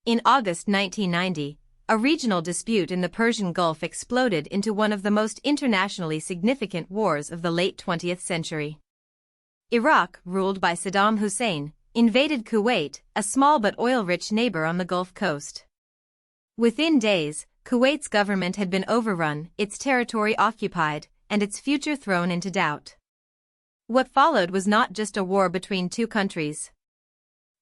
In August 1990, a regional dispute in the Persian Gulf exploded into one of the most internationally significant wars of the late 20th century. Iraq, ruled by Saddam Hussein, invaded Kuwait, a small but oil-rich neighbor on the Gulf Coast. Within days, Kuwait's government had been overrun, its territory occupied, and its future thrown into doubt. What followed was not just a war between two countries.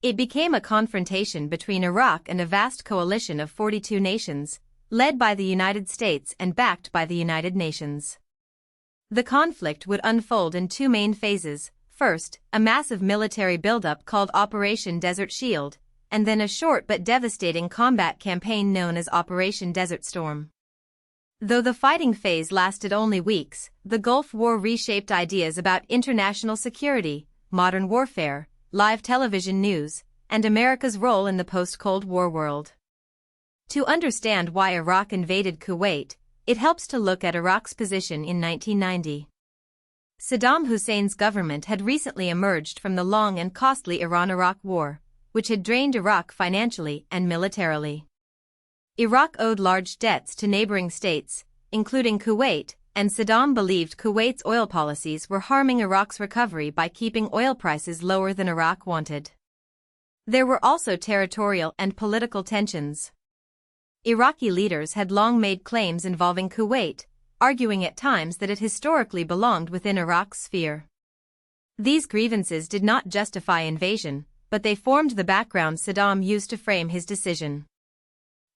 It became a confrontation between Iraq and a vast coalition of 42 nations, led by the United States and backed by the United Nations. The conflict would unfold in two main phases: first, a massive military buildup called Operation Desert Shield, and then a short but devastating combat campaign known as Operation Desert Storm. Though the fighting phase lasted only weeks, the Gulf War reshaped ideas about international security, modern warfare, live television news, and America's role in the post-Cold War world. To understand why Iraq invaded Kuwait, it helps to look at Iraq's position in 1990. Saddam Hussein's government had recently emerged from the long and costly Iran-Iraq War, which had drained Iraq financially and militarily. Iraq owed large debts to neighboring states, including Kuwait, and Saddam believed Kuwait's oil policies were harming Iraq's recovery by keeping oil prices lower than Iraq wanted. There were also territorial and political tensions. Iraqi leaders had long made claims involving Kuwait, arguing at times that it historically belonged within Iraq's sphere. These grievances did not justify invasion, but they formed the background Saddam used to frame his decision.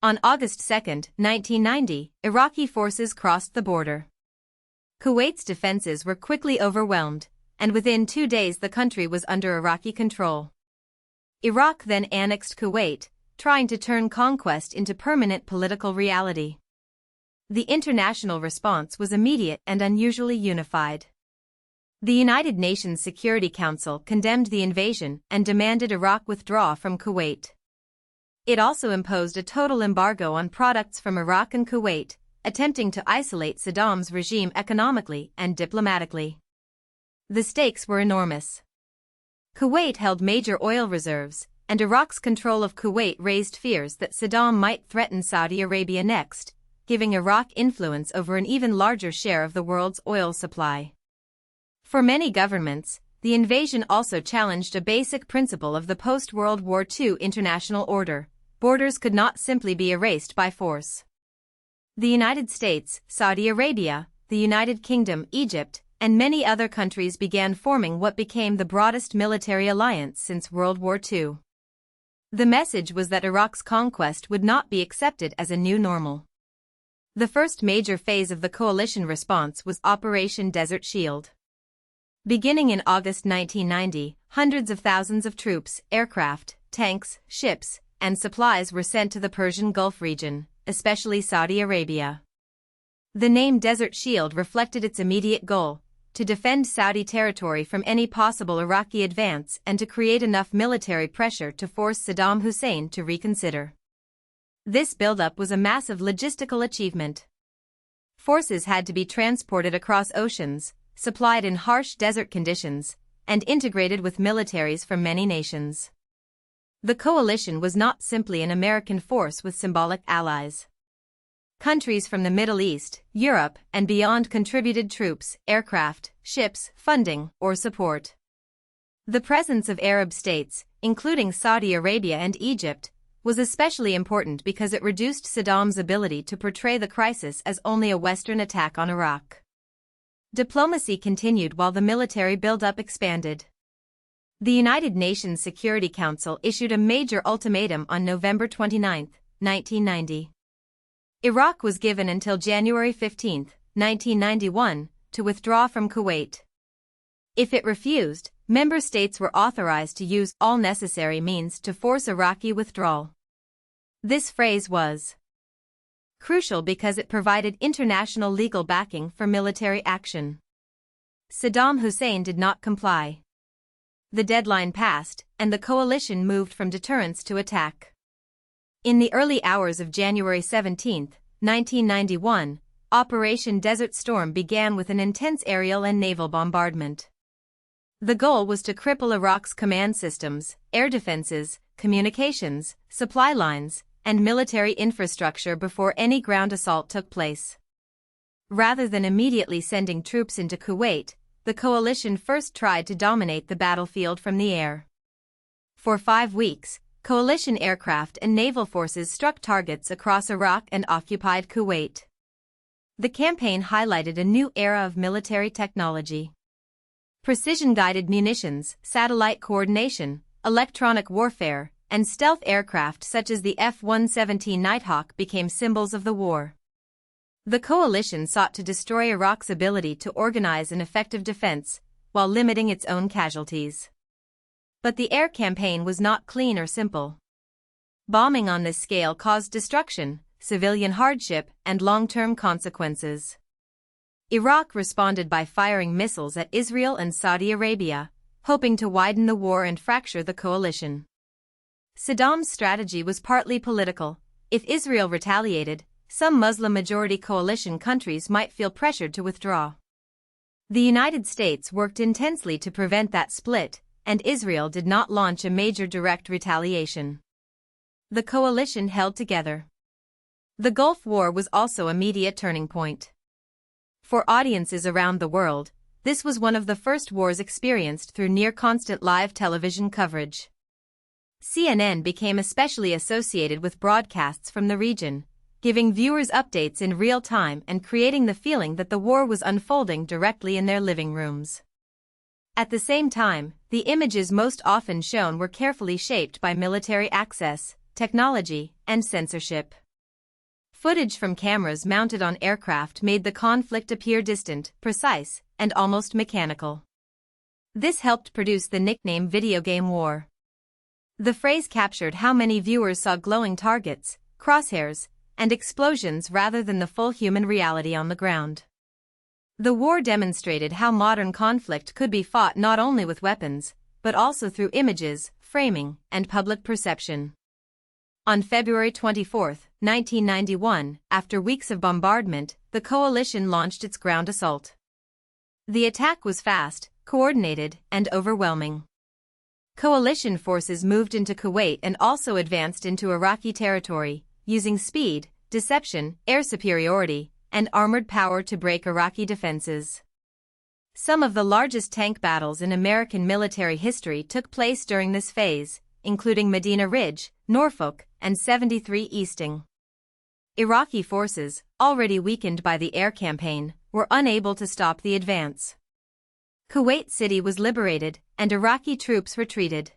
On August 2, 1990, Iraqi forces crossed the border. Kuwait's defenses were quickly overwhelmed, and within 2 days the country was under Iraqi control. Iraq then annexed Kuwait, trying to turn conquest into permanent political reality. The international response was immediate and unusually unified. The United Nations Security Council condemned the invasion and demanded Iraq withdraw from Kuwait. It also imposed a total embargo on products from Iraq and Kuwait, attempting to isolate Saddam's regime economically and diplomatically. The stakes were enormous. Kuwait held major oil reserves, and Iraq's control of Kuwait raised fears that Saddam might threaten Saudi Arabia next, giving Iraq influence over an even larger share of the world's oil supply. For many governments, the invasion also challenged a basic principle of the post-World War II international order: borders could not simply be erased by force. The United States, Saudi Arabia, the United Kingdom, Egypt, and many other countries began forming what became the broadest military alliance since World War II. The message was that Iraq's conquest would not be accepted as a new normal. The first major phase of the coalition response was Operation Desert Shield. Beginning in August 1990, hundreds of thousands of troops, aircraft, tanks, ships, and supplies were sent to the Persian Gulf region, especially Saudi Arabia. The name Desert Shield reflected its immediate goal: to defend Saudi territory from any possible Iraqi advance and to create enough military pressure to force Saddam Hussein to reconsider. This buildup was a massive logistical achievement. Forces had to be transported across oceans, supplied in harsh desert conditions, and integrated with militaries from many nations. The coalition was not simply an American force with symbolic allies. Countries from the Middle East, Europe, and beyond contributed troops, aircraft, ships, funding, or support. The presence of Arab states, including Saudi Arabia and Egypt, was especially important because it reduced Saddam's ability to portray the crisis as only a Western attack on Iraq. Diplomacy continued while the military buildup expanded. The United Nations Security Council issued a major ultimatum on November 29, 1990. Iraq was given until January 15, 1991, to withdraw from Kuwait. If it refused, member states were authorized to use all necessary means to force Iraqi withdrawal. This phrase was crucial because it provided international legal backing for military action. Saddam Hussein did not comply. The deadline passed, and the coalition moved from deterrence to attack. In the early hours of January 17, 1991, Operation Desert Storm began with an intense aerial and naval bombardment. The goal was to cripple Iraq's command systems, air defenses, communications, supply lines, and military infrastructure before any ground assault took place. Rather than immediately sending troops into Kuwait, the coalition first tried to dominate the battlefield from the air. For 5 weeks, coalition aircraft and naval forces struck targets across Iraq and occupied Kuwait. The campaign highlighted a new era of military technology. Precision-guided munitions, satellite coordination, electronic warfare, and stealth aircraft such as the F-117 Nighthawk became symbols of the war. The coalition sought to destroy Iraq's ability to organize an effective defense, while limiting its own casualties. But the air campaign was not clean or simple. Bombing on this scale caused destruction, civilian hardship, and long-term consequences. Iraq responded by firing missiles at Israel and Saudi Arabia, hoping to widen the war and fracture the coalition. Saddam's strategy was partly political. If Israel retaliated, some Muslim-majority coalition countries might feel pressured to withdraw. The United States worked intensely to prevent that split, and Israel did not launch a major direct retaliation. The coalition held together. The Gulf War was also a media turning point. For audiences around the world, this was one of the first wars experienced through near-constant live television coverage. CNN became especially associated with broadcasts from the region, giving viewers updates in real time and creating the feeling that the war was unfolding directly in their living rooms. At the same time, the images most often shown were carefully shaped by military access, technology, and censorship. Footage from cameras mounted on aircraft made the conflict appear distant, precise, and almost mechanical. This helped produce the nickname "video game war." The phrase captured how many viewers saw glowing targets, crosshairs, and explosions rather than the full human reality on the ground. The war demonstrated how modern conflict could be fought not only with weapons, but also through images, framing, and public perception. On February 24, 1991, after weeks of bombardment, the coalition launched its ground assault. The attack was fast, coordinated, and overwhelming. Coalition forces moved into Kuwait and also advanced into Iraqi territory, using speed, deception, air superiority, and armored power to break Iraqi defenses. Some of the largest tank battles in American military history took place during this phase, including Medina Ridge, Norfolk, and 73 Easting. Iraqi forces, already weakened by the air campaign, were unable to stop the advance. Kuwait City was liberated, and Iraqi troops retreated.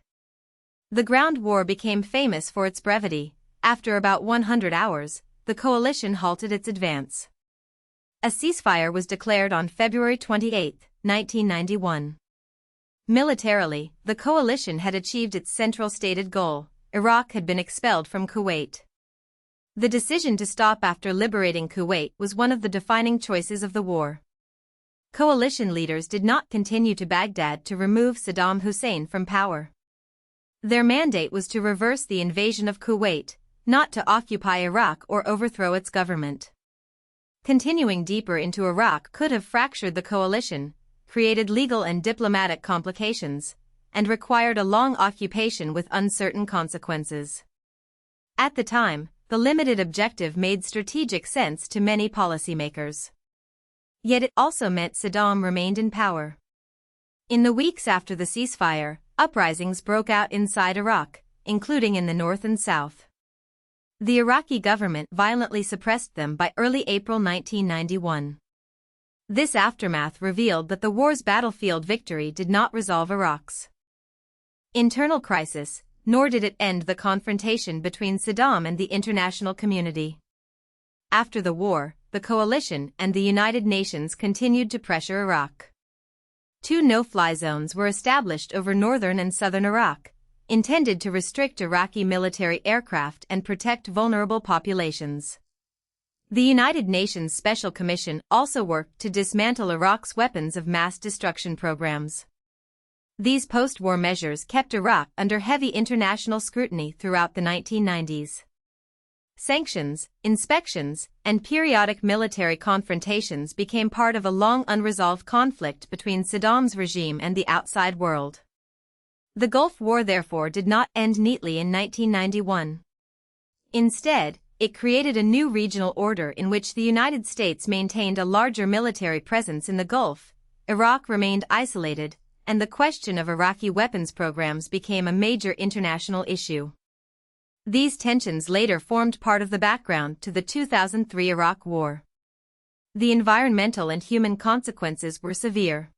The ground war became famous for its brevity. After about 100 hours, the coalition halted its advance. A ceasefire was declared on February 28, 1991. Militarily, the coalition had achieved its central stated goal: Iraq had been expelled from Kuwait. The decision to stop after liberating Kuwait was one of the defining choices of the war. Coalition leaders did not continue to Baghdad to remove Saddam Hussein from power. Their mandate was to reverse the invasion of Kuwait, not to occupy Iraq or overthrow its government. Continuing deeper into Iraq could have fractured the coalition, created legal and diplomatic complications, and required a long occupation with uncertain consequences. At the time, the limited objective made strategic sense to many policymakers. Yet it also meant Saddam remained in power. In the weeks after the ceasefire, uprisings broke out inside Iraq, including in the north and south. The Iraqi government violently suppressed them by early April 1991. This aftermath revealed that the war's battlefield victory did not resolve Iraq's internal crisis, nor did it end the confrontation between Saddam and the international community. After the war, the coalition and the United Nations continued to pressure Iraq. 2 no-fly zones were established over northern and southern Iraq, intended to restrict Iraqi military aircraft and protect vulnerable populations. The United Nations Special Commission also worked to dismantle Iraq's weapons of mass destruction programs. These post-war measures kept Iraq under heavy international scrutiny throughout the 1990s. Sanctions, inspections, and periodic military confrontations became part of a long unresolved conflict between Saddam's regime and the outside world. The Gulf War therefore did not end neatly in 1991. Instead, it created a new regional order in which the United States maintained a larger military presence in the Gulf, Iraq remained isolated, and the question of Iraqi weapons programs became a major international issue. These tensions later formed part of the background to the 2003 Iraq War. The environmental and human consequences were severe.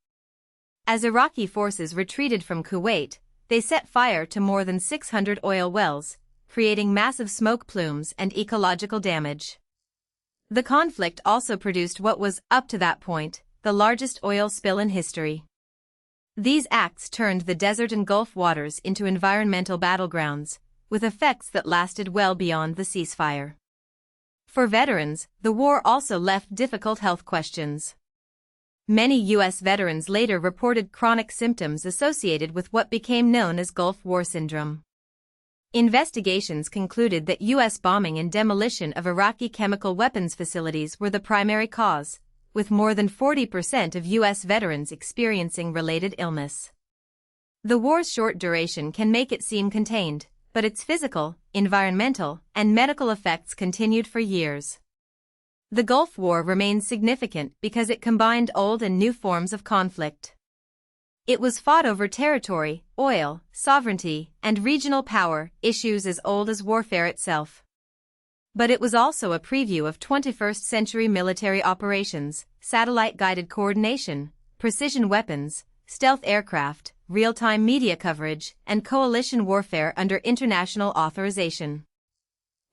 As Iraqi forces retreated from Kuwait, they set fire to more than 600 oil wells, creating massive smoke plumes and ecological damage. The conflict also produced what was, up to that point, the largest oil spill in history. These acts turned the desert and Gulf waters into environmental battlegrounds, with effects that lasted well beyond the ceasefire. For veterans, the war also left difficult health questions. Many U.S. veterans later reported chronic symptoms associated with what became known as Gulf War syndrome. Investigations concluded that U.S. bombing and demolition of Iraqi chemical weapons facilities were the primary cause, with more than 40% of U.S. veterans experiencing related illness. The war's short duration can make it seem contained, but its physical, environmental, and medical effects continued for years. The Gulf War remains significant because it combined old and new forms of conflict. It was fought over territory, oil, sovereignty, and regional power, issues as old as warfare itself. But it was also a preview of 21st-century military operations, satellite-guided coordination, precision weapons, stealth aircraft, real-time media coverage, and coalition warfare under international authorization.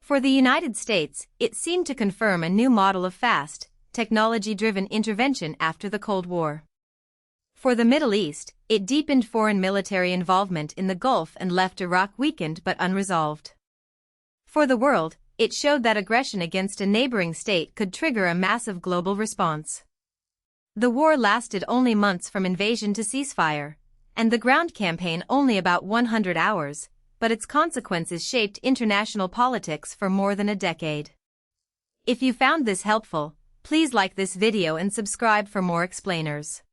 For the United States, it seemed to confirm a new model of fast, technology-driven intervention after the Cold War. For the Middle East, it deepened foreign military involvement in the Gulf and left Iraq weakened but unresolved. For the world, it showed that aggression against a neighboring state could trigger a massive global response. The war lasted only months from invasion to ceasefire, and the ground campaign only about 100 hours, but its consequences shaped international politics for more than a decade. If you found this helpful, please like this video and subscribe for more explainers.